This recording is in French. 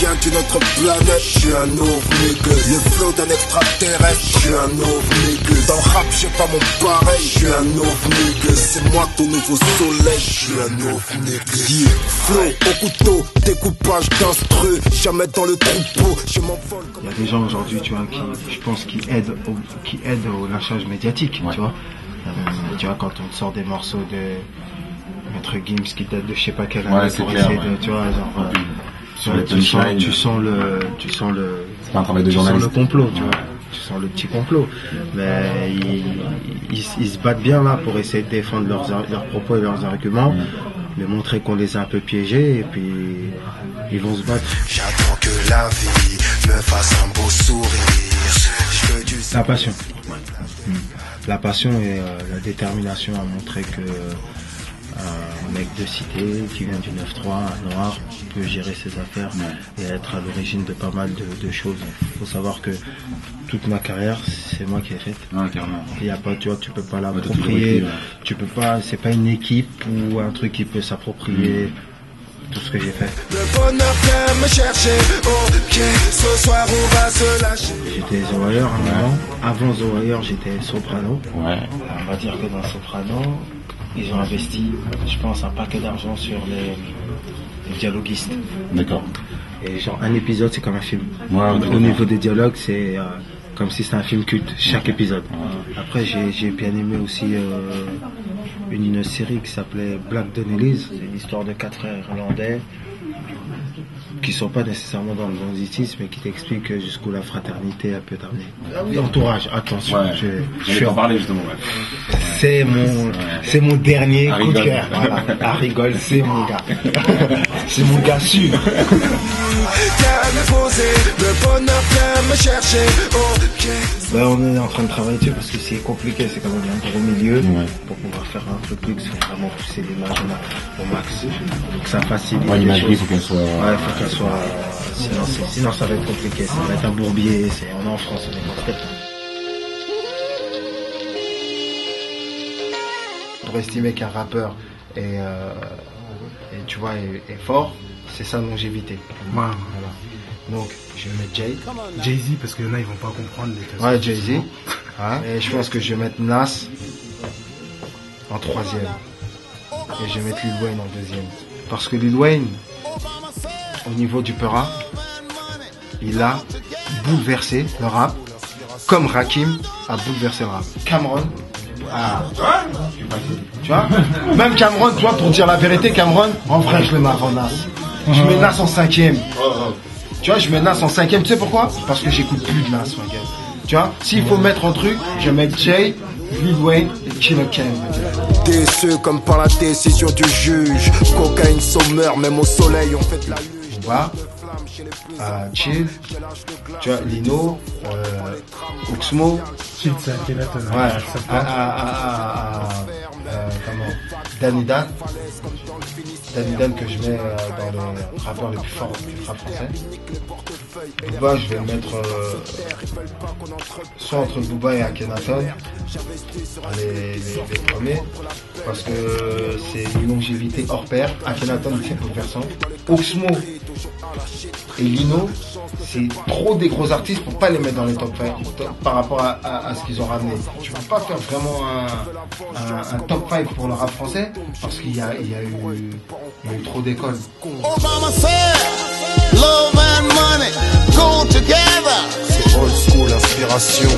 viens d'une autre planète, je suis un ovni. Le flow d'un extraterrestre, je suis un ovni. Dans le rap j'ai pas mon pareil, je suis un ovni. C'est moi ton nouveau soleil, je suis un ovni. Flow au couteau, découpage d'instru, jamais dans le troupeau, je m'envole. Il y a des gens aujourd'hui, tu vois, qui, je pense, qui aident au lynchage médiatique, tu vois. Tu vois, quand on te sort des morceaux de Maître Gims qui datent de je sais pas quelle année pour clair, essayer de, tu vois, genre, sur les punchlines, tu sens le, c'est pas un travail de journaliste. Tu sens le complot, tu vois. Tu sens le petit complot. Mais ils se battent bien là pour essayer de défendre leurs propos et leurs arguments, mais montrer qu'on les a un peu piégés et puis ils vont se battre. J'attends que la vie me fasse un beau sourire. La passion. La passion et la détermination à montrer que un mec de cité qui vient du 9-3, un noir, peut gérer ses affaires et être à l'origine de pas mal de choses. Il faut savoir que toute ma carrière, c'est moi qui l'ai faite. Ouais, carrément. Il y a pas, tu vois, tu peux pas l'approprier. Tu peux pas, c'est pas une équipe ou un truc qui peut s'approprier tout ce que j'ai fait. Le bonheur vient me chercher, ok, ce soir on va se lâcher. J'étais The Wire à un moment. Avant The Wire, j'étais soprano. Ouais. On va dire que dans soprano, ils ont investi, je pense, un paquet d'argent sur les dialoguistes. D'accord. Et genre, un épisode, c'est comme un film. Ouais, au niveau des dialogues, c'est comme si c'était un film culte, chaque épisode. Après, j'ai bien aimé aussi une série qui s'appelait Black Donnellys. C'est l'histoire de 4 frères irlandais qui sont pas nécessairement dans le banditisme, mais qui t'expliquent jusqu'où la fraternité a peut t'amener. L'entourage, attention, je vais en parler justement. Ouais. C'est mon dernier coup de cœur. Voilà. Ah, rigole, c'est mon gars. C'est mon gars sûr. Le bonheur vient me chercher, ok. Ben, on est en train de travailler dessus parce que c'est compliqué, c'est quand même un gros milieu pour pouvoir faire un truc qui faut vraiment pousser l'image au max. Donc ça facilite. Ouais, l'imagerie, il faut qu'elle soit. Ouais, il faut qu'elle soit. Sinon ça va être compliqué, ça va être un bourbier. On est en France, on est en fait. Pour estimer qu'un rappeur est tu vois, est fort, c'est sa longévité. Voilà. Donc, je vais mettre Jay-Z, parce qu'il y en a, ils vont pas comprendre les Ouais, Jay-Z. Et je pense que je vais mettre Nas en 3e. Et je vais mettre Lil Wayne en 2e. Parce que Lil Wayne, au niveau du Peura, il a bouleversé le rap, comme Rakim a bouleversé le rap. Cameron, tu vois, même Cameron, tu vois, pour dire la vérité, Cameron, en vrai, je le mets avant Nas. Je mets Nas en 5e. Tu vois, je mets Nas en 5e, tu sais pourquoi? Parce que j'écoute plus de Nas, my gars. Tu vois, s'il faut mettre un truc, je vais mettre Jay, Lil Wayne et Killer Ken. Déçu comme par la décision du juge. Cocaïne, sommeur, même au soleil, on fait de la luge. Tu vois, Chill, tu vois, Lino, Oxmo. Chill, c'est un Kenaton. Ouais, comment? Danny Dan que je mets dans les rappeurs les plus forts du rap français. Booba, je vais le mettre soit entre Booba et Akhenaton, les premiers, parce que c'est une longévité hors pair. Akhenaton, c'est bouleversant. Oxmo et Lino, c'est trop des gros artistes pour pas les mettre dans les top 5 par rapport à ce qu'ils ont ramené. Tu peux pas faire vraiment un top 5 pour le rap français parce qu'il y a eu trop d'écoles. Obama said, love and money go together. C'est old school inspiration.